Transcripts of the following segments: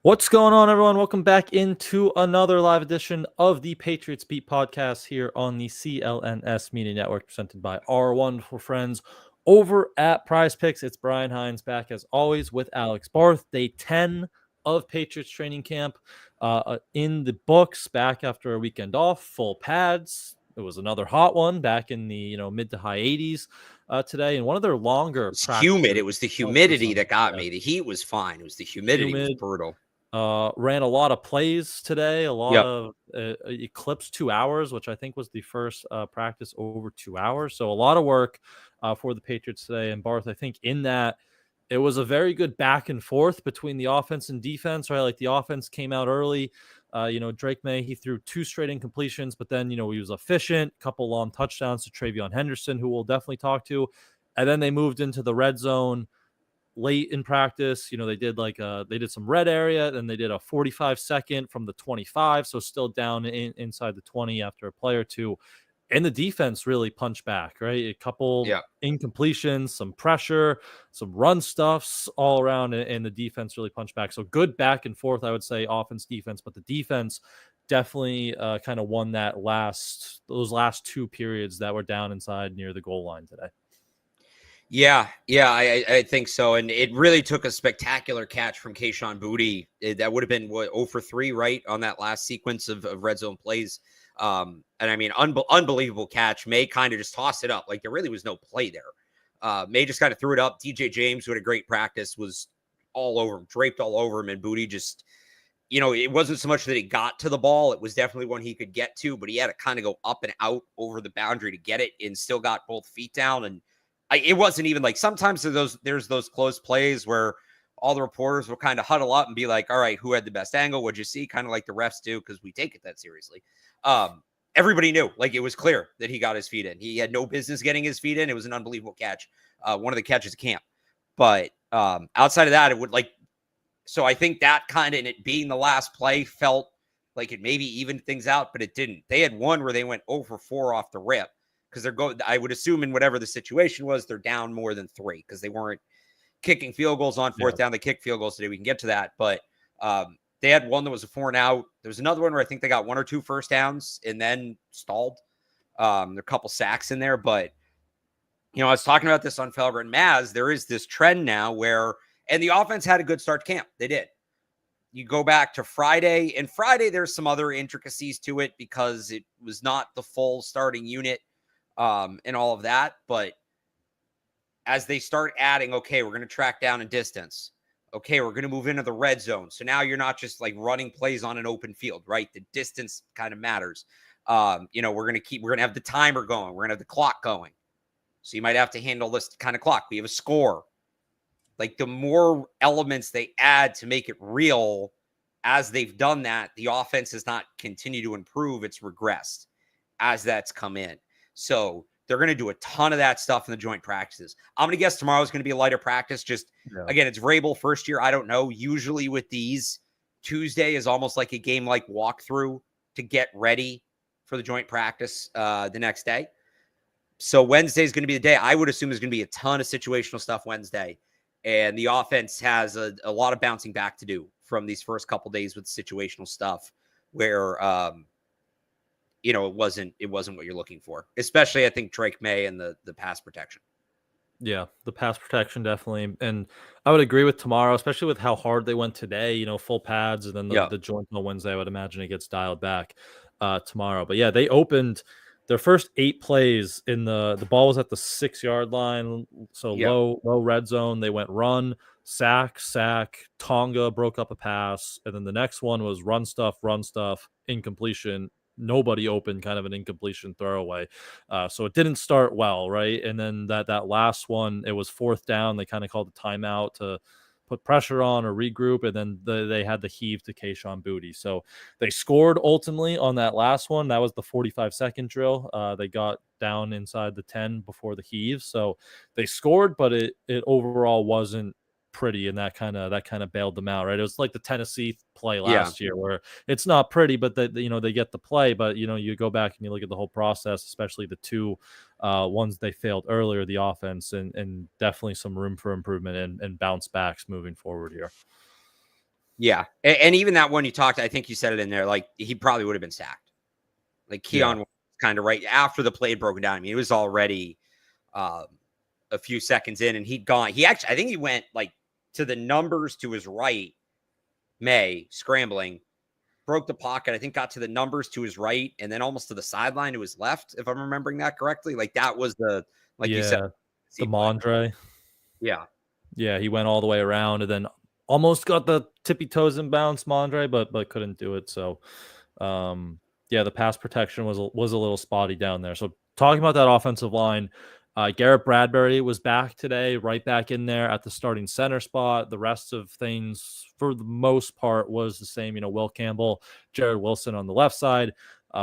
What's going on, everyone? Welcome back into another live edition of the Patriots Beat Podcast here on the CLNS Media Network, presented by our wonderful friends over at Prize Picks. It's Brian Hines back as always with Alex Barth. Day 10 of Patriots training camp in the books, back after a weekend off, full pads. It was another hot one back in the mid to high 80s today, and one of their longer It's practices. humid. It was the humidity that got me. The heat was fine. It was the humidity was brutal. Ran a lot of plays today, a lot Yep. of eclipsed 2 hours, which I think was the first practice over 2 hours. So a lot of work for the Patriots today. And Barth, I think in that it was a very good back and forth between the offense and defense, right? Like the offense came out early. Drake May, he threw 2 straight incompletions, but then, he was efficient, couple long touchdowns to TreVeyon Henderson, who we'll definitely talk to. And then they moved into the red zone late in practice. They did they did some red area, then they did a 45-second from the 25, so still down inside the 20 after a play or two. And the defense really punched back, right? A couple incompletions, some pressure, some run stuffs all around, and the defense really punched back. So good back and forth, I would say, offense, defense, but the defense definitely kind of won those last 2 periods that were down inside near the goal line today. Yeah, I think so. And it really took a spectacular catch from Kayshon Boutte. That would have been 0 for 3, right, on that last sequence of red zone plays. And I mean, unbelievable catch. May kind of just tossed it up. Like there really was no play there. May just kind of threw it up. DJ James, who had a great practice, was all over him, draped all over him. And Boutte just, it wasn't so much that he got to the ball. It was definitely one he could get to, but he had to kind of go up and out over the boundary to get it and still got both feet down. And it wasn't even like, sometimes there's those close plays where all the reporters will kind of huddle up and be like, all right, who had the best angle? What'd you see? Kind of like the refs do, because we take it that seriously. Everybody knew, like, it was clear that he got his feet in. He had no business getting his feet in. It was an unbelievable catch. One of the catches of camp. But outside of that, it would so I think that kind of, and it being the last play, felt like it maybe evened things out, but it didn't. They had one where they went 0 for 4 off the rip. Because I would assume in whatever the situation was, they're down more than 3 because they weren't kicking field goals on fourth down. They kicked field goals today. We can get to that. But they had one that was a 4 and out. There was another one where I think they got 1 or 2 first downs and then stalled. There are a couple sacks in there. But, I was talking about this on Felber and Maz. There is this trend now where, and the offense had a good start to camp. They did. You go back to Friday, and Friday there's some other intricacies to it because it was not the full starting unit. And all of that. But as they start adding, okay, we're going to track down in distance. Okay, we're going to move into the red zone. So now you're not just like running plays on an open field, right? The distance kind of matters. We're going to have the timer going. We're going to have the clock going. So you might have to handle this kind of clock. We have a score. Like the more elements they add to make it real, as they've done that, the offense has not continued to improve. It's regressed as that's come in. So they're going to do a ton of that stuff in the joint practices. I'm going to guess tomorrow is going to be a lighter practice. Again, it's Vrabel first year. I don't know. Usually with these, Tuesday is almost like a game-like walkthrough to get ready for the joint practice the next day. So Wednesday is going to be the day. I would assume there's going to be a ton of situational stuff Wednesday. And the offense has a lot of bouncing back to do from these first couple days with situational stuff where it wasn't what you're looking for, especially I think Drake May and the pass protection. Yeah, the pass protection definitely. And I would agree with tomorrow, especially with how hard they went today, full pads, and then the joint on Wednesday. I would imagine it gets dialed back tomorrow. But yeah, they opened their first 8 plays in the ball was at the 6-yard line. So low red zone. They went run, sack, Tonga broke up a pass. And then the next one was run stuff, incompletion. Nobody open, kind of an incompletion throwaway. So it didn't start well, right? And then that last one, it was 4th down. They kind of called a timeout to put pressure on or regroup, and then they had the heave to Kayshon Boutte. So they scored ultimately on that last one. That was the 45-second drill. They got down inside the 10 before the heave. So they scored, but it overall wasn't pretty, and that kind of bailed them out, right? It was like the Tennessee play last year where it's not pretty, but they get the play. But you go back and you look at the whole process, especially the 2 ones they failed earlier, the offense, and definitely some room for improvement and bounce backs moving forward here. Yeah. And even that one you talked, I think you said it in there, like he probably would have been sacked. Like Keon was kind of right after the play had broken down. I mean, it was already a few seconds in and he'd gone. I think he went like to the numbers to his right, scrambling, broke the pocket, I think got to the numbers to his right and then almost to the sideline to his left, if I'm remembering that correctly. Like that was you said, the Mondre. Yeah. Yeah, he went all the way around and then almost got the tippy toes in bounds, Mondre, but couldn't do it. So, the pass protection was a little spotty down there. So, talking about that offensive line, Garrett Bradbury was back today, right back in there at the starting center spot. The rest of things, for the most part, was the same. Will Campbell, Jared Wilson on the left side,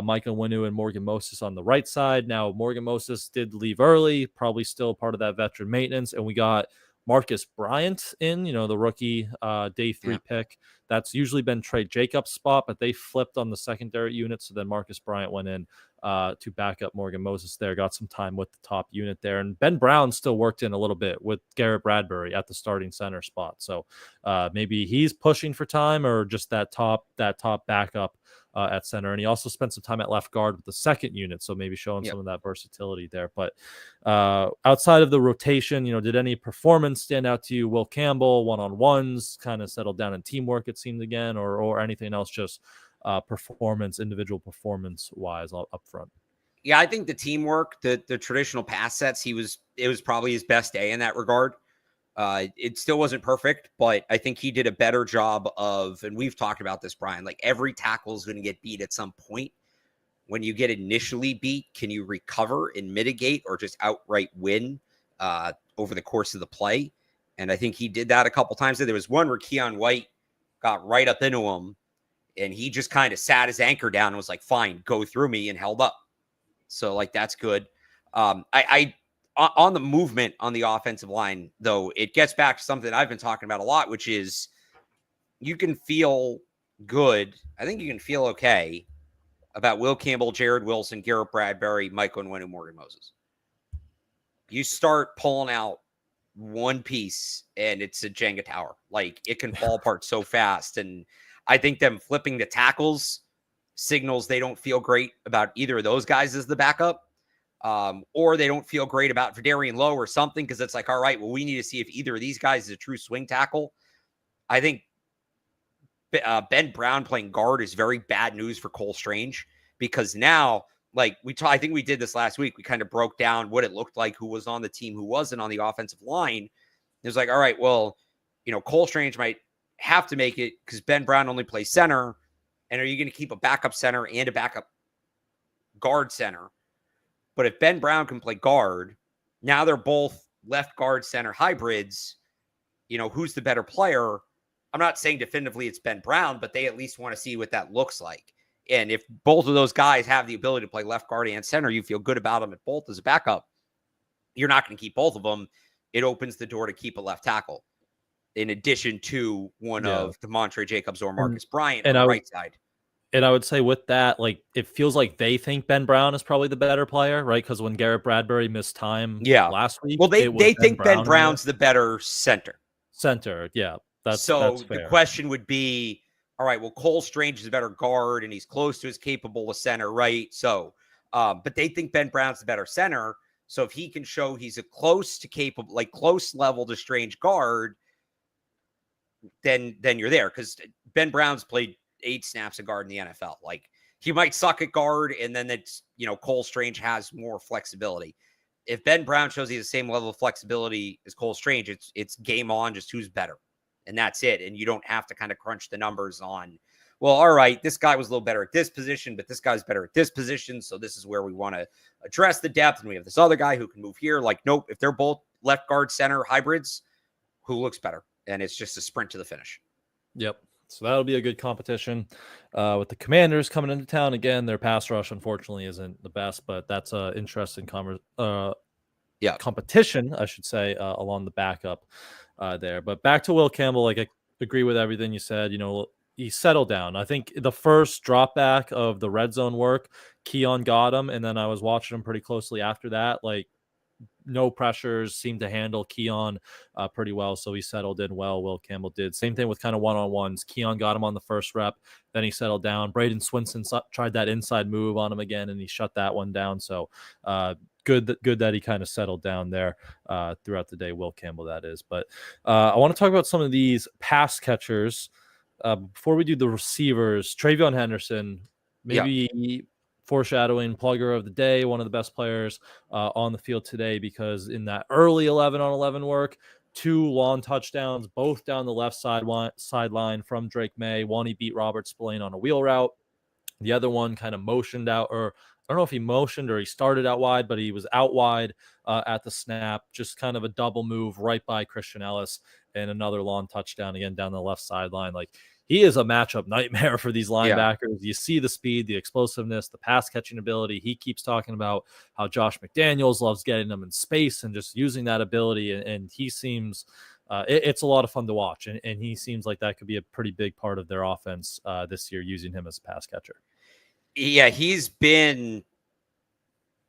Micah Winu and Morgan Moses on the right side. Now, Morgan Moses did leave early, probably still part of that veteran maintenance, and we got Marcus Bryant in, the rookie day 3 pick. That's usually been Trey Jacobs' spot, but they flipped on the secondary unit. So then Marcus Bryant went in to back up Morgan Moses there, got some time with the top unit there. And Ben Brown still worked in a little bit with Garrett Bradbury at the starting center spot. So maybe he's pushing for time or just that top backup at center. And he also spent some time at left guard with the second unit. So maybe showing some of that versatility there. But outside of the rotation, did any performance stand out to you? Will Campbell, one-on-ones, kind of settled down in teamwork, it seemed again, or anything else, just individual performance wise up front? Yeah, I think the teamwork, the traditional pass sets, it was probably his best day in that regard. It still wasn't perfect, but I think he did a better job of, and we've talked about this, Brian, like every tackle is going to get beat at some point. When you get initially beat, can you recover and mitigate or just outright win over the course of the play? And I think he did that a couple times. There was one where Keon White got right up into him and he just kind of sat his anchor down and was like, fine, go through me, and held up. So like, that's good. I on the movement on the offensive line, though, it gets back to something I've been talking about a lot, which is you can feel good. I think you can feel okay about Will Campbell, Jared Wilson, Garrett Bradbury, Michael Nwenu, Morgan Moses. You start pulling out one piece and it's a Jenga tower. Like it can fall apart so fast. And I think them flipping the tackles signals they don't feel great about either of those guys as the backup. Or they don't feel great about Verdarian Lowe or something, because it's like, all right, well, we need to see if either of these guys is a true swing tackle. I think Ben Brown playing guard is very bad news for Cole Strange, because now, like I think we did this last week. We kind of broke down what it looked like, who was on the team, who wasn't on the offensive line. It was like, all right, well, Cole Strange might have to make it because Ben Brown only plays center. And are you going to keep a backup center and a backup guard center? But if Ben Brown can play guard, now they're both left guard center hybrids. Who's the better player? I'm not saying definitively it's Ben Brown, but they at least want to see what that looks like. And if both of those guys have the ability to play left guard and center, you feel good about them at both as a backup. You're not going to keep both of them. It opens the door to keep a left tackle, in addition to one of DeMontre Jacobs or Marcus Bryant on the right side. And I would say with that, like, it feels like they think Ben Brown is probably the better player, right? Because when Garrett Bradbury missed time last week, well, they think Ben Brown's the better center. Yeah. That's fair. The question would be, all right, well, Cole Strange is a better guard and he's close to as capable a center, right? So, but they think Ben Brown's the better center. So if he can show he's a close level to Strange guard, then you're there. Because Ben Brown's played 8 snaps of guard in the NFL. Like, he might suck at guard, and then it's, Cole Strange has more flexibility. If Ben Brown shows he has the same level of flexibility as Cole Strange, it's game on, just who's better. And that's it. And you don't have to kind of crunch the numbers on, well, all right, this guy was a little better at this position, but this guy's better at this position. So this is where we want to address the depth. And we have this other guy who can move here. Like, nope, if they're both left guard center hybrids, who looks better? And it's just a sprint to the finish. Yep. So that'll be a good competition with the Commanders coming into town again. Their pass rush, unfortunately, isn't the best, but that's an interesting competition, I should say, along the backup there. But back to Will Campbell, like, I agree with everything you said. He settled down. I think the first drop back of the red zone work, Keon got him, and then I was watching him pretty closely after that. Like, no pressures, seemed to handle Keon pretty well. So he settled in well. Will Campbell did. Same thing with kind of one-on-ones. Keon got him on the first rep. Then he settled down. Braden Swinson tried that inside move on him again, and he shut that one down. So good that he kind of settled down there throughout the day. Will Campbell, that is. But I want to talk about some of these pass catchers. Before we do the receivers, TreVeyon Henderson, maybe foreshadowing plugger of the day, one of the best players on the field today, because in that early 11-on-11 work, 2 long touchdowns, both down the left sideline from Drake May. One, he beat Robert Spillane on a wheel route. The other one kind of motioned out, or I don't know if he motioned or he started out wide, but he was out wide at the snap. Just kind of a double move right by Christian Ellis, and another long touchdown again down the left sideline. Like, he is a matchup nightmare for these linebackers. You see the speed, the explosiveness, the pass catching ability. He keeps talking about how Josh McDaniels loves getting them in space and just using that ability. And he seems it's a lot of fun to watch. And he seems like that could be a pretty big part of their offense this year, using him as a pass catcher. Yeah, he's been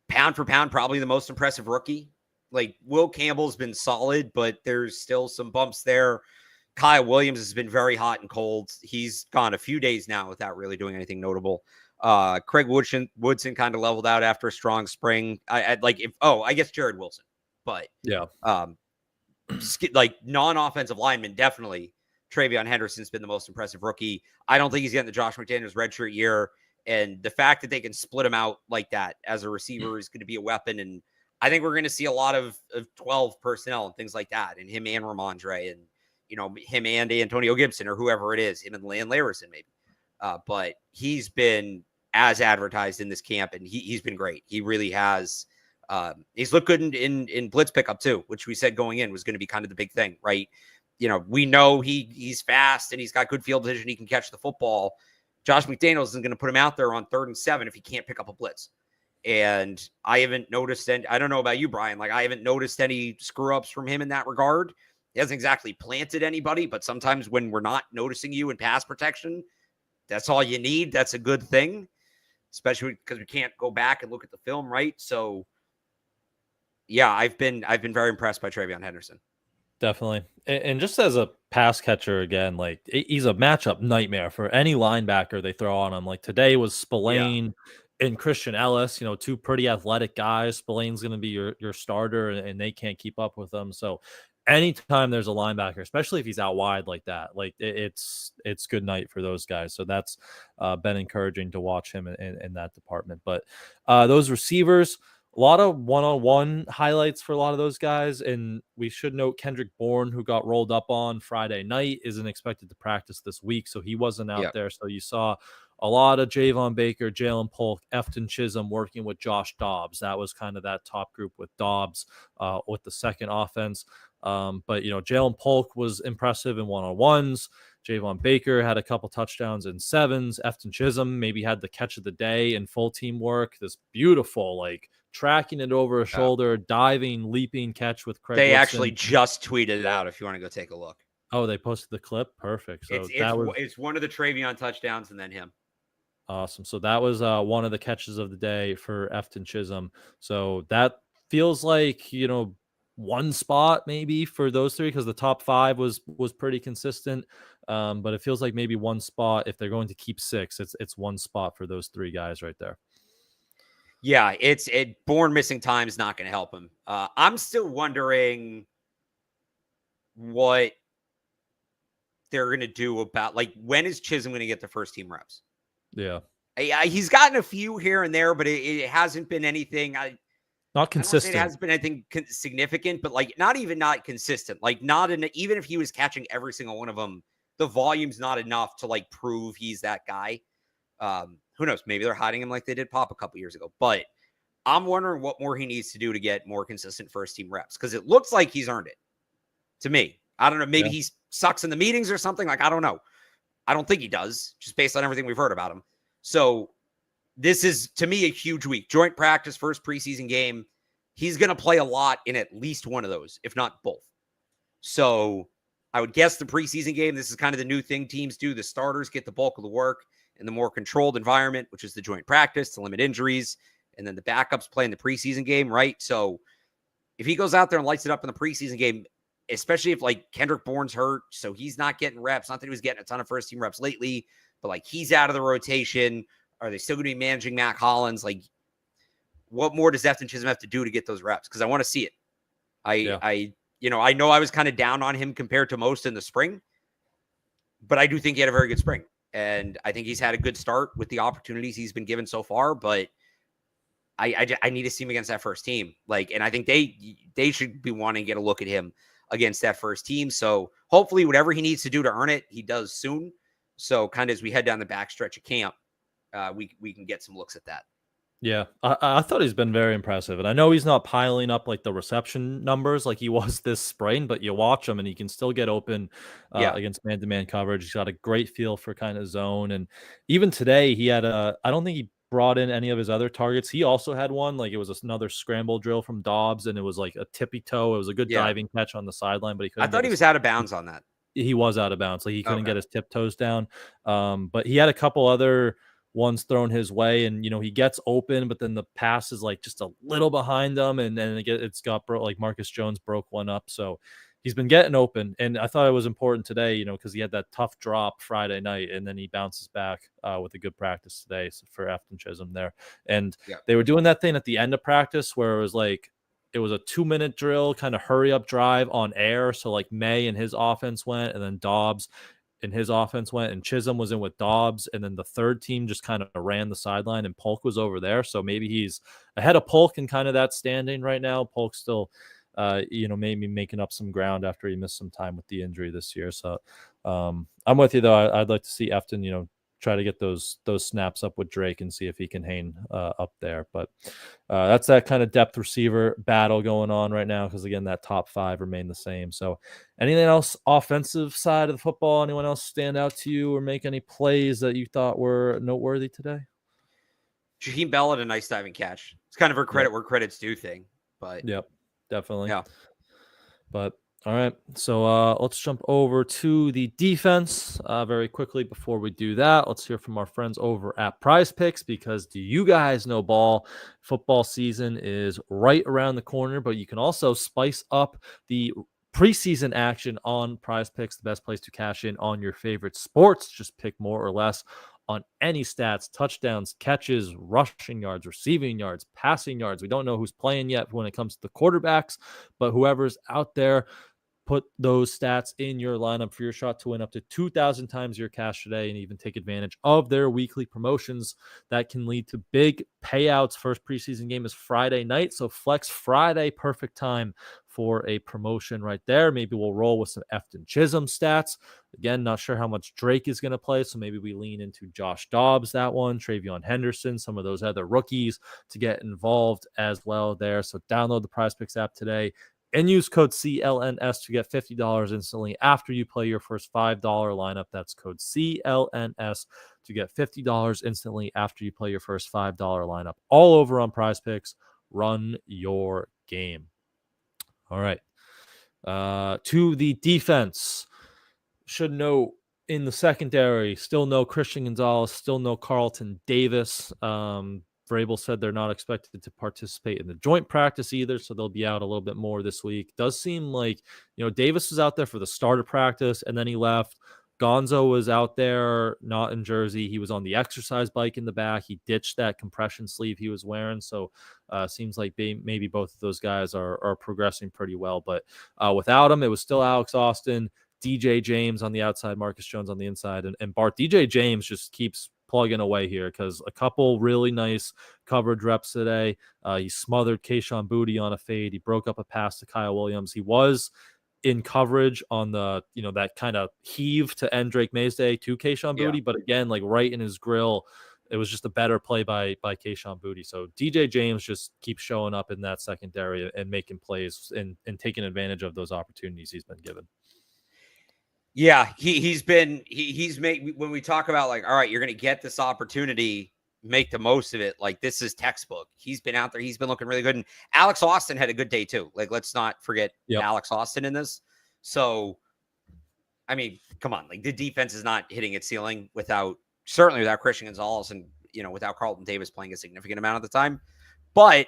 pound for pound probably the most impressive rookie. Like, Will Campbell's been solid, but there's still some bumps there. Kyle Williams has been very hot and cold. He's gone a few days now without really doing anything notable. Craig Woodson kind of leveled out after a strong spring. I guess Jared Wilson, but like non-offensive lineman, definitely TreVeyon Henderson's been the most impressive rookie. I don't think he's getting the Josh McDaniels redshirt year, and the fact that they can split him out like that as a receiver is going to be a weapon. And I think we're going to see a lot of 12 personnel and things like that, and him and Ramondre, and him and Antonio Gibson, or whoever it is, him and Larison maybe. But he's been as advertised in this camp, and he's been great. He really has. He's looked good in blitz pickup too, which we said going in was going to be kind of the big thing, right? We know he's fast and he's got good field vision. He can catch the football. Josh McDaniels isn't going to put him out there on 3rd and 7 if he can't pick up a blitz. And I haven't noticed any. I don't know about you, Brian. Like, I haven't noticed any screw ups from him in that regard. He hasn't exactly planted anybody, but sometimes when we're not noticing you in pass protection, that's all you need. That's a good thing, especially because we can't go back and look at the film, right? So, yeah, I've been very impressed by TreVeyon Henderson. Definitely. And just as a pass catcher, again, like, he's a matchup nightmare for any linebacker they throw on him. Like, today was Spillane and Christian Ellis, 2 pretty athletic guys. Spillane's going to be your starter, and they can't keep up with them. So anytime there's a linebacker, especially if he's out wide like that, like, it's good night for those guys. So that's been encouraging to watch him in that department. But those receivers, a lot of one-on-one highlights for a lot of those guys. And we should note Kendrick Bourne, who got rolled up on Friday night, isn't expected to practice this week, so he wasn't out there. So you saw a lot of Javon Baker, Jalen Polk, Efton Chisholm working with Josh Dobbs. That was kind of that top group with Dobbs with the second offense. But Jalen Polk was impressive in one-on-ones. Javon Baker had a couple touchdowns in 7s. Efton Chisholm maybe had the catch of the day in full team work. This beautiful, like, tracking it over a shoulder, diving, leaping catch with Craig They Woodson. Actually just tweeted it out if you want to go take a look. Oh, they posted the clip? Perfect. So it's one of the TreVeyon touchdowns and then him. Awesome. So that was one of the catches of the day for Efton Chisholm. So that feels like, one spot maybe for those 3, because the top 5 was pretty consistent. But it feels like maybe one spot, if they're going to keep 6, it's one spot for those 3 guys right there. Yeah, Bourne missing time is not going to help him. I'm still wondering what they're going to do about, like, when is Chisholm going to get the first team reps? Yeah. He's gotten a few here and there, but it hasn't been anything. Not consistent. It hasn't been anything significant, but like not consistent. Like, even if he was catching every single one of them, the volume's not enough to like prove he's that guy. Who knows? Maybe they're hiding him like they did Pop a couple years ago. But I'm wondering what more he needs to do to get more consistent first team reps, because it looks like he's earned it to me. I don't know. Maybe he sucks in the meetings or something. Like, I don't know. I don't think he does, just based on everything we've heard about him. So this is, to me, a huge week. Joint practice, first preseason game. He's going to play a lot in at least one of those, if not both. So I would guess the preseason game, this is kind of the new thing teams do. The starters get the bulk of the work in the more controlled environment, which is the joint practice to limit injuries. And then the backups play in the preseason game, right? So if he goes out there and lights it up in the preseason game, especially if like Kendrick Bourne's hurt, so he's not getting reps. Not that he was getting a ton of first team reps lately, but like he's out of the rotation. Are they still going to be managing Matt Collins? Like, what more does Efton Chisholm have to do to get those reps? Because I want to see it. I know I was kind of down on him compared to most in the spring, but I do think he had a very good spring. And I think he's had a good start with the opportunities he's been given so far, but I need to see him against that first team. Like, and I think they should be wanting to get a look at him against that first team. So hopefully whatever he needs to do to earn it, he does soon. So kind of as we head down the backstretch of camp, we can get some looks at that. Yeah, I thought he's been very impressive. And I know he's not piling up like the reception numbers like he was this spring, but you watch him and he can still get open against man-to-man coverage. He's got a great feel for kind of zone. And even today, he had I don't think he brought in any of his other targets. He also had one, like it was another scramble drill from Dobbs, and it was like a tippy toe. It was a good diving catch on the sideline, but he couldn't. I thought he was out of bounds on that. He was out of bounds. Like he couldn't get his tiptoes down. But he had a couple other ones thrown his way, and he gets open, but then the pass is like just a little behind him, and then it's got like Marcus Jones broke one up. So he's been getting open, and I thought it was important today, because he had that tough drop Friday night, and then he bounces back with a good practice today for Efton Chisholm there. And they were doing that thing at the end of practice where it was like it was a 2-minute drill, kind of hurry up drive on air. So like May and his offense went, and then Dobbs and his offense went, and Chisholm was in with Dobbs, and then the third team just kind of ran the sideline, and Polk was over there. So maybe he's ahead of Polk in kind of that standing right now. Polk still, maybe making up some ground after he missed some time with the injury this year. So I'm with you though. I'd like to see Efton, try to get those snaps up with Drake and see if he can hang up there. But that's that kind of depth receiver battle going on right now, because again, that top 5 remain the same. So anything else offensive side of the football? Anyone else stand out to you or make any plays that you thought were noteworthy today? Jaheim Bell had a nice diving catch. It's kind of a credit where credit's due thing. But yep, definitely. Yeah. But all right, so let's jump over to the defense very quickly. Before we do that, let's hear from our friends over at Prize Picks, because do you guys know football season is right around the corner, but you can also spice up the preseason action on Prize Picks, the best place to cash in on your favorite sports. Just pick more or less on any stats: touchdowns, catches, rushing yards, receiving yards, passing yards. We don't know who's playing yet when it comes to the quarterbacks, but whoever's out there, put those stats in your lineup for your shot to win up to 2,000 times your cash today, and even take advantage of their weekly promotions that can lead to big payouts. First preseason game is Friday night, so Flex Friday, perfect time for a promotion right there. Maybe we'll roll with some Efton Chisholm stats. Again, not sure how much Drake is going to play, so maybe we lean into Josh Dobbs, that one, TreVeyon Henderson, some of those other rookies to get involved as well there. So download the Prize Picks app today and use code CLNS to get $50 instantly after you play your first $5 lineup. That's code CLNS to get $50 instantly after you play your first $5 lineup. All over on Prize Picks. Run your game. All right. To the defense. Should note, in the secondary, still no Christian Gonzalez, still no Carlton Davis. Vrabel said they're not expected to participate in the joint practice either, so they'll be out a little bit more this week. Does seem like, Davis was out there for the start of practice, and then he left. Gonzo was out there, not in jersey. He was on the exercise bike in the back. He ditched that compression sleeve he was wearing, so seems like maybe both of those guys are progressing pretty well. But without him, it was still Alex Austin, DJ James on the outside, Marcus Jones on the inside, and Barth. DJ James just keeps plugging away here, because a couple really nice coverage reps today. He smothered Kayshon Boutte on a fade. He broke up a pass to Kyle Williams. He was in coverage on the, that kind of heave to end Drake May's day to Kayshon Boutte, but again, like right in his grill, it was just a better play by Kayshon Boutte. So DJ James just keeps showing up in that secondary and making plays and taking advantage of those opportunities he's been given. Yeah, he's made, when we talk about like, all right, you're going to get this opportunity, make the most of it. Like, this is textbook. He's been out there. He's been looking really good. And Alex Austin had a good day too. Like, let's not forget Alex Austin in this. So, I mean, come on, like the defense is not hitting its ceiling certainly without Christian Gonzalez and, without Carlton Davis playing a significant amount of the time. But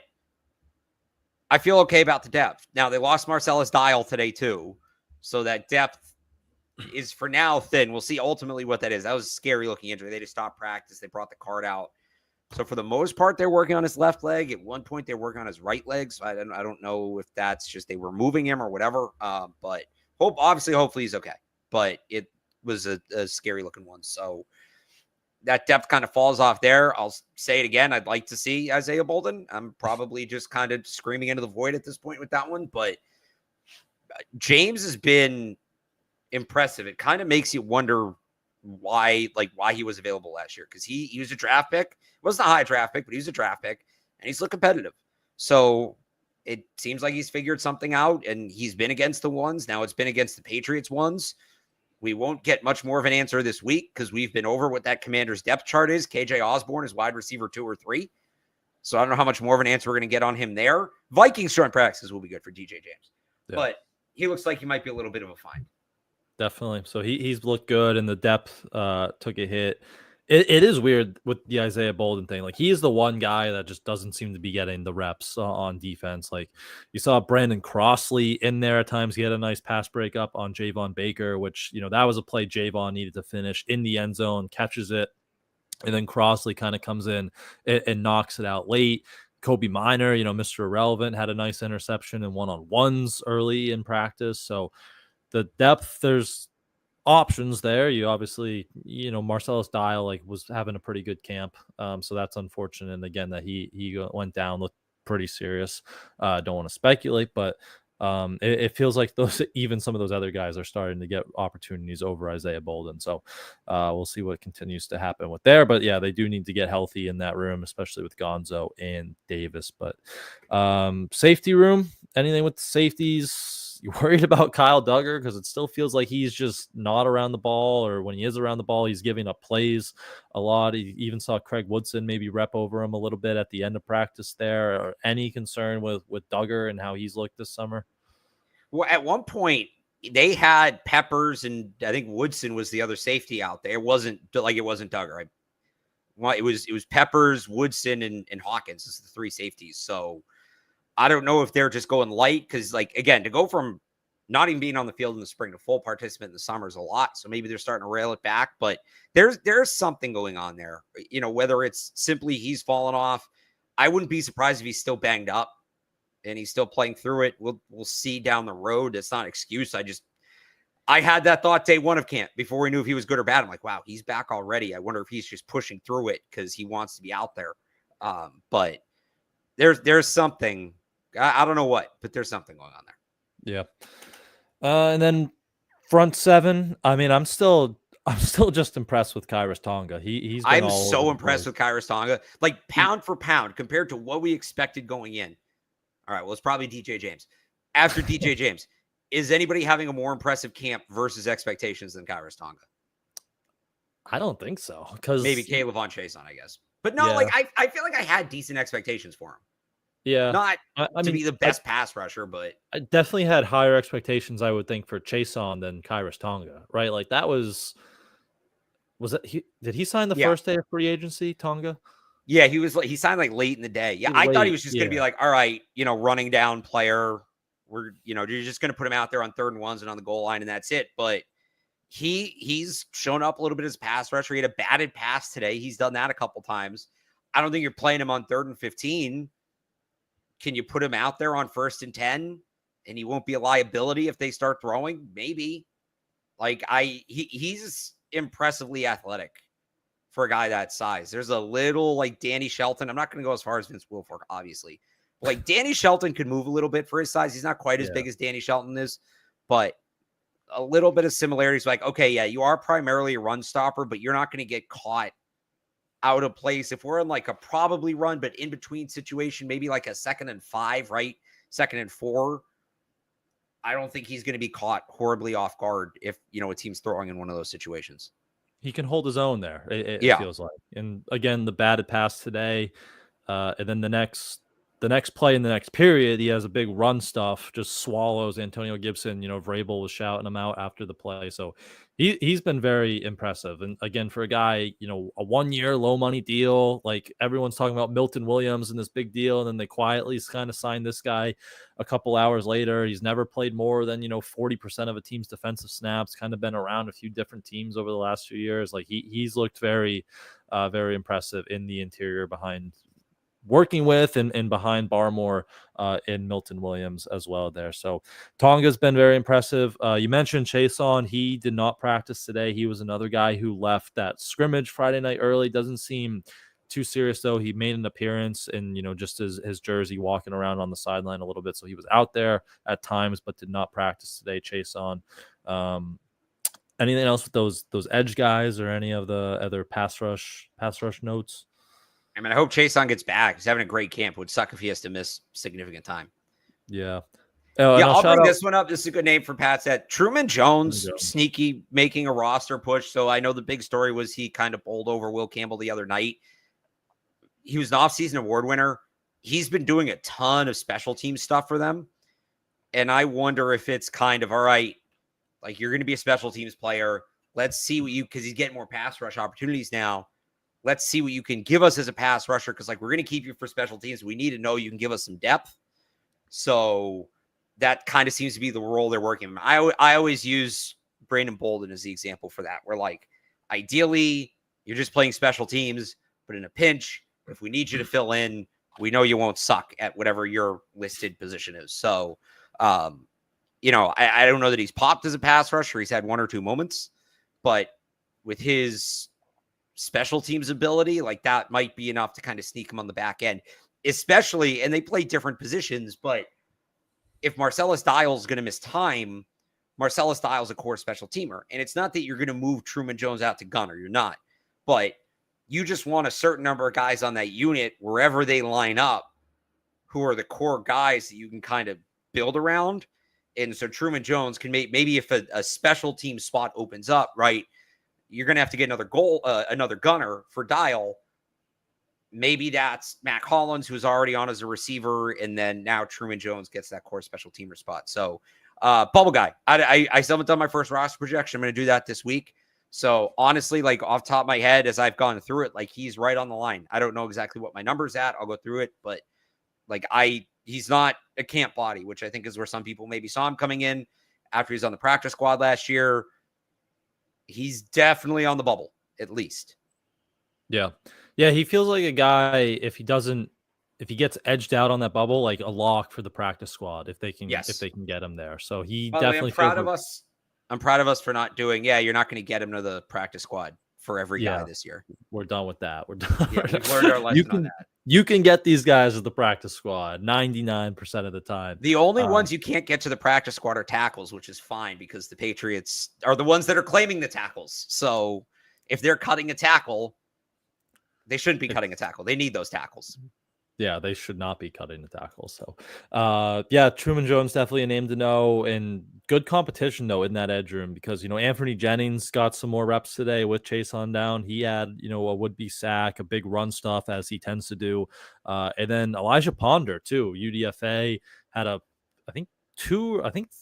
I feel okay about the depth. Now, they lost Marcellus Dial today, too. So that depth is, for now, thin. We'll see ultimately what that is. That was a scary-looking injury. They just stopped practice. They brought the card out. So for the most part, they're working on his left leg. At one point, they're working on his right leg. So I don't know if that's just they were moving him or whatever. But hopefully he's okay. But it was a scary-looking one. So that depth kind of falls off there. I'll say it again. I'd like to see Isaiah Bolden. I'm probably just kind of screaming into the void at this point with that one. But James has been impressive. It kind of makes you wonder why he was available last year, because he was a draft pick. It wasn't a high draft pick, but he was a draft pick, and he's still competitive. So it seems like he's figured something out, and he's been against the ones. Now it's been against the Patriots ones. We won't get much more of an answer this week because we've been over what that Commander's depth chart is. KJ Osborne is wide receiver 2 or 3. So I don't know how much more of an answer we're going to get on him there. Vikings joint practices will be good for DJ James. Yeah. But he looks like he might be a little bit of a find. Definitely. So he's looked good, and the depth took a hit. It is weird with the Isaiah Bolden thing. Like, he is the one guy that just doesn't seem to be getting the reps on defense. Like, you saw Brandon Crossley in there at times. He had a nice pass breakup on Javon Baker, which, that was a play Javon needed to finish in the end zone, catches it, and then Crossley kind of comes in and knocks it out late. Kobe Minor, Mr. Irrelevant, had a nice interception and one-on-ones early in practice. So the depth, there's options there. You obviously, Marcellus Dial was having a pretty good camp. So that's unfortunate. And again, that he went down, looked pretty serious. Don't want to speculate, but it feels like even some of those other guys are starting to get opportunities over Isaiah Bolden. So we'll see what continues to happen with there. But yeah, they do need to get healthy in that room, especially with Gonzo and Davis. But safety room, anything with the safeties? You worried about Kyle Duggar? Because it still feels like he's just not around the ball, or when he is around the ball, he's giving up plays a lot. He even saw Craig Woodson maybe rep over him a little bit at the end of practice there. Or any concern with Duggar and how he's looked this summer? Well, at one point, they had Peppers, and I think Woodson was the other safety out there. It wasn't Duggar, right? Well, it was Peppers, Woodson, and Hawkins. This is the 3 safeties. So I don't know if they're just going light, because, again, to go from not even being on the field in the spring to full participant in the summer is a lot. So maybe they're starting to rail it back, but there's something going on there. Whether it's simply he's fallen off, I wouldn't be surprised if he's still banged up and he's still playing through it. We'll see down the road. It's not an excuse. I had that thought day one of camp before we knew if he was good or bad. I'm like, wow, he's back already. I wonder if he's just pushing through it because he wants to be out there. But there's something. I don't know what, but there's something going on there. Yeah. And then front 7. I mean, I'm still just impressed with Khyiris Tonga. I'm so impressed with Khyiris Tonga. Pound for pound compared to what we expected going in. All right, well, it's probably DJ James. After DJ James, is anybody having a more impressive camp versus expectations than Khyiris Tonga? I don't think so. Because maybe K'Lavon Chason, I guess. But no, yeah. I feel like I had decent expectations for him. Yeah. Not to be the best pass rusher, but I definitely had higher expectations, I would think, for Chason than Khyiris Tonga, right? Like, that was it did he sign the first day of free agency, Tonga? Yeah, he signed late in the day. Yeah, I thought he was just going to be all right, running down player. You're just going to put him out there on 3rd and 1s and on the goal line, and that's it. But he's shown up a little bit as a pass rusher. He had a batted pass today. He's done that a couple times. I don't think you're playing him on 3rd and 15. Can you put him out there on 1st and 10 and he won't be a liability if they start throwing? Maybe. He's impressively athletic for a guy that size. There's a little Danny Shelton. I'm not going to go as far as Vince Wilfork, obviously. Danny Shelton could move a little bit for his size. He's not quite as big as Danny Shelton is, but a little bit of similarities. Okay, yeah, you are primarily a run stopper, but you're not going to get caught out of place. If we're in a probably run, but in between situation, maybe a 2nd and 5, right? 2nd and 4. I don't think he's going to be caught horribly off guard if, a team's throwing in one of those situations. He can hold his own there. It feels like. And again, the batted pass today, and then the next the next play in the next period, he has a big run stuff, just swallows Antonio Gibson. Vrabel was shouting him out after the play. So he's been very impressive. And again, for a guy, a 1 year low money deal, like everyone's talking about Milton Williams and this big deal. And then they quietly kind of signed this guy a couple hours later. He's never played more than, 40% of a team's defensive snaps, kind of been around a few different teams over the last few years. Like he's looked very, very impressive in the interior behind working with and behind Barmore and Milton Williams as well there. So Tonga's been very impressive. You mentioned Chason. He did not practice today. He was another guy who left that scrimmage Friday night early. Doesn't seem too serious though. He made an appearance in, just his jersey walking around on the sideline a little bit. So he was out there at times, but did not practice today, Chason. Anything else with those edge guys or any of the other pass rush notes? I mean, I hope Chason gets back. He's having a great camp. It would suck if he has to miss significant time. Yeah. I'll bring this one up. This is a good name for Pat said. Truman Jones, sneaky, making a roster push. So I know the big story was he kind of bowled over Will Campbell the other night. He was an offseason award winner. He's been doing a ton of special team stuff for them. And I wonder if it's kind of, all right, like you're going to be a special teams player. Let's see what because he's getting more pass rush opportunities now. Let's see what you can give us as a pass rusher because, we're going to keep you for special teams. We need to know you can give us some depth. So that kind of seems to be the role they're working. I always use Brandon Bolden as the example for that. Where, ideally, you're just playing special teams, but in a pinch, if we need you to fill in, we know you won't suck at whatever your listed position is. So, I don't know that he's popped as a pass rusher. He's had one or two moments, but with his special teams ability, that might be enough to kind of sneak him on the back end, especially, and they play different positions, but if Marcellus Dial's going to miss time, Marcellus Dial's a core special teamer. And it's not that you're going to move Truman Jones out to gunner. You're not, but you just want a certain number of guys on that unit, wherever they line up, who are the core guys that you can kind of build around. And so Truman Jones can maybe if a special team spot opens up, right, you're going to have to get another gunner for Dial. Maybe that's Mac Hollins, who's already on as a receiver. And then now Truman Jones gets that core special teamer spot. So Bubble Guy, I still haven't done my first roster projection. I'm going to do that this week. So honestly, off the top of my head, as I've gone through it, he's right on the line. I don't know exactly what my number's at. I'll go through it, but he's not a camp body, which I think is where some people maybe saw him coming in after he was on the practice squad last year. He's definitely on the bubble, at least. Yeah. Yeah, he feels like a guy, if he gets edged out on that bubble, a lock for the practice squad, if they can get him there. So he definitely I'm proud of us for not doing, you're not going to get him to the practice squad for every guy this year. We're done with that. We're done. Yeah, we've learned our lesson on that. You can get these guys at the practice squad 99% of the time. The only ones you can't get to the practice squad are tackles, which is fine because the Patriots are the ones that are claiming the tackles. So if they're cutting a tackle, they shouldn't be cutting a tackle. They need those tackles. Yeah, they should not be cutting the tackle. So, Truman Jones definitely a name to know, and good competition though in that edge room because Anthony Jennings got some more reps today with Chase on down. He had a would-be sack, a big run stuff as he tends to do, and then Elijah Ponder too. UDFA had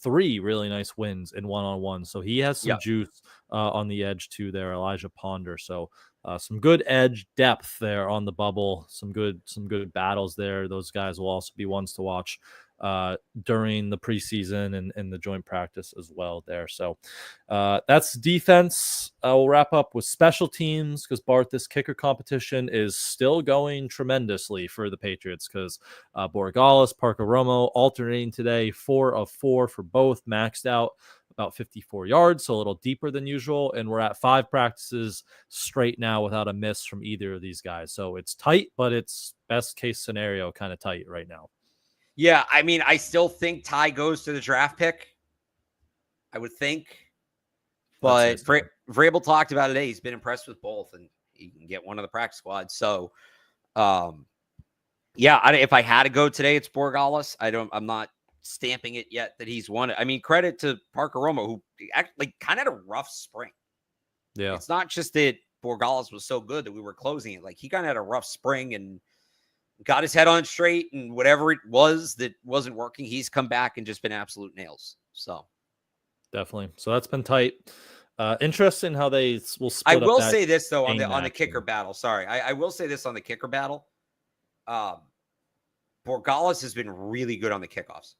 three really nice wins in one-on-one. So he has some juice on the edge too there, Elijah Ponder. So some good edge depth there on the bubble. Some good battles there. Those guys will also be ones to watch during the preseason and the joint practice as well there. So that's defense. We'll wrap up with special teams because Barth, this kicker competition is still going tremendously for the Patriots because Borregales, Parker Romo alternating today, 4 of 4 for both, maxed out about 54 yards, so a little deeper than usual. And we're at 5 practices straight now without a miss from either of these guys. So it's tight, but it's best case scenario kind of tight right now. Yeah, I mean, I still think Ty goes to the draft pick. I would think. But Vrabel talked about it today. He's been impressed with both, and he can get one of the practice squads. So, if I had to go today, it's Borregales. I'm not stamping it yet that he's won it. I mean, credit to Parker Romo, who actually kind of had a rough spring. Yeah. It's not just that Borregales was so good that we were closing it. He kind of had a rough spring, and got his head on straight, and whatever it was that wasn't working, he's come back and just been absolute nails. So definitely. So that's been tight. Interesting how they will split I up will that say this though on the action. kicker battle. Sorry, I will say this on the kicker battle. Borregales has been really good on the kickoffs,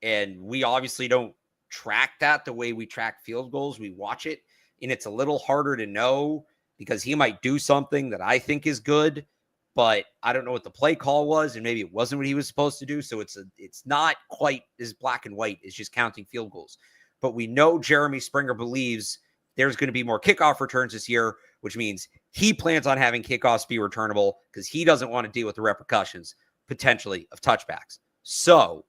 and we obviously don't track that the way we track field goals. We watch it, and it's a little harder to know because he might do something that I think is good, but I don't know what the play call was, and maybe it wasn't what he was supposed to do. So it's not quite as black and white as just counting field goals. But we know Jeremy Springer believes there's going to be more kickoff returns this year, which means he plans on having kickoffs be returnable because he doesn't want to deal with the repercussions potentially of touchbacks. So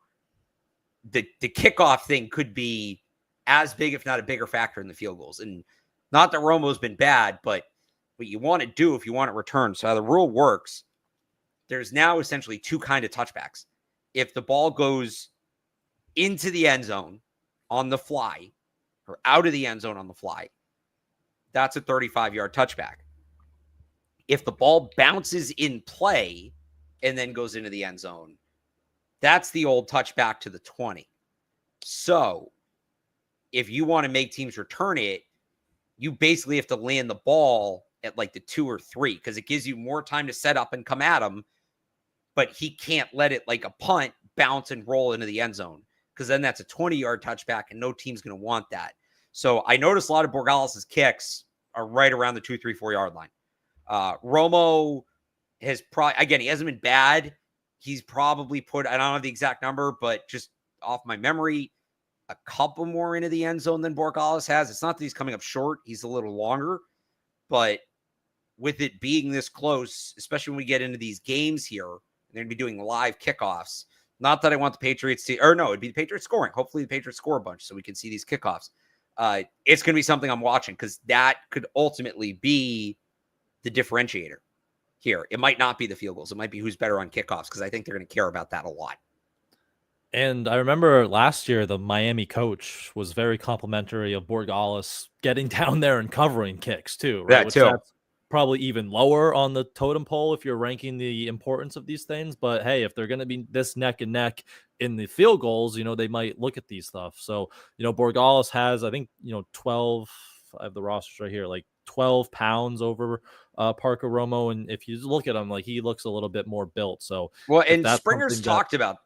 the kickoff thing could be as big, if not a bigger factor in the field goals. And not that Romo's been bad, but what you want to do if you want it returned. So how the rule works, there's now essentially two kind of touchbacks. If the ball goes into the end zone on the fly or out of the end zone on the fly, that's a 35-yard touchback. If the ball bounces in play and then goes into the end zone, that's the old touchback to the 20. So if you want to make teams return it, you basically have to land the ball at like the 2 or 3 because it gives you more time to set up and come at him, but he can't let it like a punt bounce and roll into the end zone because then that's a 20-yard touchback and no team's going to want that. So I noticed a lot of Borregales' kicks are right around the 2, 3, 4-yard line. Romo has probably, again, he hasn't been bad. He's probably put, I don't have the exact number, but just off my memory, a couple more into the end zone than Borregales has. It's not that he's coming up short. He's a little longer, but with it being this close, especially when we get into these games here, they're going to be doing live kickoffs. Not that I want the Patriots to, or no, it'd be the Patriots scoring. Hopefully the Patriots score a bunch so we can see these kickoffs. It's going to be something I'm watching because that could ultimately be the differentiator here. It might not be the field goals. It might be who's better on kickoffs because I think they're going to care about that a lot. And I remember last year, the Miami coach was very complimentary of Borregales getting down there and covering kicks too, right? That too. That's probably even lower on the totem pole if you're ranking the importance of these things. But hey, if they're going to be this neck and neck in the field goals, they might look at these stuff. So, Borregales has, I think, 12, I have the rosters right here, like 12 pounds over Parker Romo. And if you look at him, like he looks a little bit more built. So, well, and Springer's talked about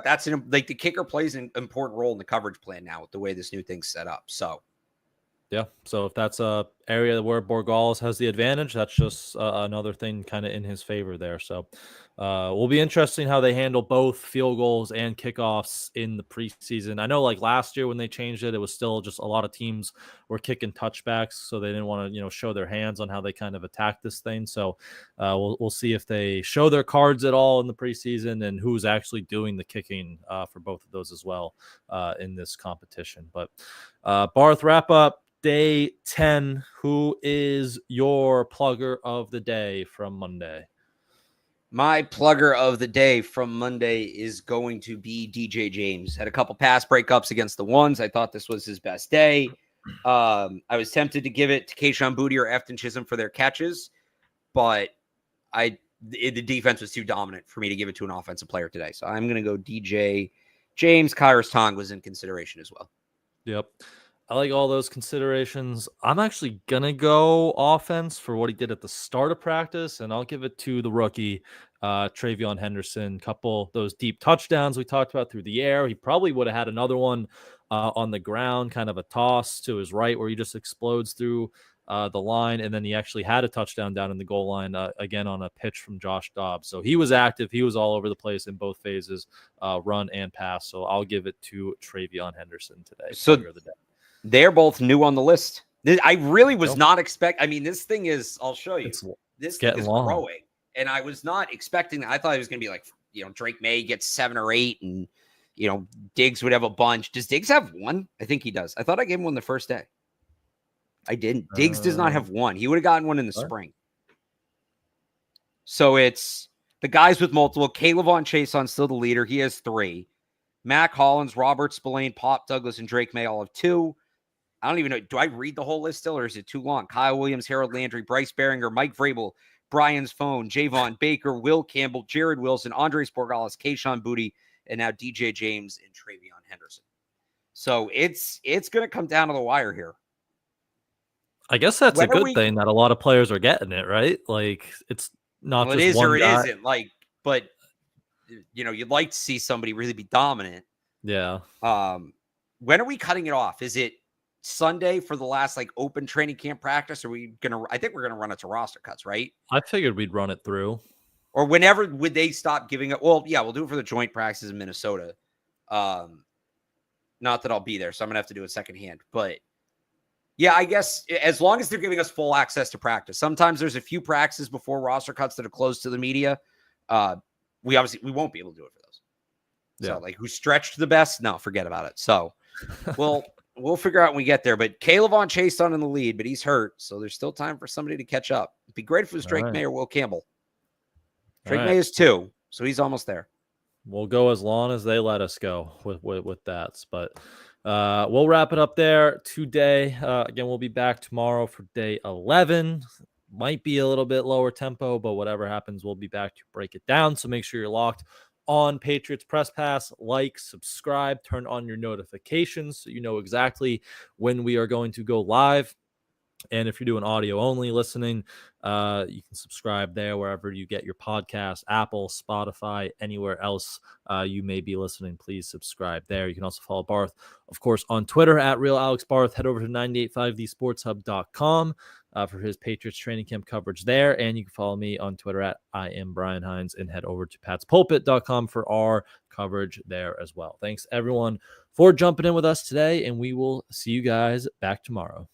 that's like the kicker plays an important role in the coverage plan now with the way this new thing's set up. So, yeah. So if that's a area where Borregales has the advantage, that's just another thing kind of in his favor there. So will be interesting how they handle both field goals and kickoffs in the preseason. I know like last year when they changed it, it was still just a lot of teams were kicking touchbacks. So they didn't want to, show their hands on how they kind of attack this thing. So we'll see if they show their cards at all in the preseason and who's actually doing the kicking for both of those as well in this competition. But Barth, wrap up day 10. Who is your plugger of the day from Monday? My plugger of the day from Monday is going to be DJ James. Had a couple pass breakups against the ones. I thought this was his best day. I was tempted to give it to Kayshon Boutte or Efton Chisholm for their catches, but the defense was too dominant for me to give it to an offensive player today. So I'm going to go DJ James. Khyiris Tongue was in consideration as well. Yep. I like all those considerations. I'm actually going to go offense for what he did at the start of practice, and I'll give it to the rookie, TreVeyon Henderson. Couple those deep touchdowns we talked about through the air. He probably would have had another one on the ground, kind of a toss to his right where he just explodes through the line, and then he actually had a touchdown down in the goal line, again on a pitch from Josh Dobbs. So he was active. He was all over the place in both phases, run and pass. So I'll give it to TreVeyon Henderson today. So they're both new on the list. I really was not expect. I mean, this thing is, I'll show you. This thing is growing. And I was not expecting that. I thought it was going to be like, Drake May gets 7 or 8 and, Diggs would have a bunch. Does Diggs have one? I think he does. I thought I gave him one the first day. I didn't. Diggs does not have one. He would have gotten one in the spring. So it's the guys with multiple. Kayvon Chason still the leader. He has 3. Mac Hollins, Robert Spillane, Pop Douglas, and Drake May all have 2. I don't even know. Do I read the whole list still, or is it too long? Kyle Williams, Harold Landry, Bryce Baringer, Mike Vrabel, Brian's Phone, Javon Baker, Will Campbell, Jared Wilson, Andres Borregales, Kayshon Boutte, and now DJ James and TreVeyon Henderson. So it's going to come down to the wire here. I guess that's a good thing that a lot of players are getting it, right? Like, it's not just one guy. It isn't. Like, but, you know, you'd like to see somebody really be dominant. Yeah. When are we cutting it off? Is it Sunday for the last, like, open training camp practice? Or I think we're going to run it to roster cuts, right? I figured we'd run it through. Or whenever would they stop giving it? Well, yeah, we'll do it for the joint practices in Minnesota. Not that I'll be there, so I'm going to have to do it secondhand. But, yeah, I guess as long as they're giving us full access to practice. Sometimes there's a few practices before roster cuts that are closed to the media. We won't be able to do it for those. Yeah. So, like, who stretched the best? No, forget about it. So, we'll figure out when we get there. But Kayvon Chaisson in the lead, but he's hurt, so there's still time for somebody to catch up. It'd be great if it was Drake May or Will Campbell. Drake May is 2, so he's almost there. We'll go as long as they let us go with that. But we'll wrap it up there today. Again, we'll be back tomorrow for day 11. Might be a little bit lower tempo, but whatever happens, we'll be back to break it down. So make sure you're locked on Patriots Press Pass. Like, subscribe, turn on your notifications so you know exactly when we are going to go live. And if you're doing audio only listening, you can subscribe there wherever you get your podcast, Apple, Spotify, anywhere else you may be listening. Please subscribe there. You can also follow Barth, of course, on Twitter at RealAlexBarth. Head over to 985thesportshub.com for his Patriots training camp coverage there. And you can follow me on Twitter at I am Brian Hines, and head over to patspulpit.com for our coverage there as well. Thanks, everyone, for jumping in with us today, and we will see you guys back tomorrow.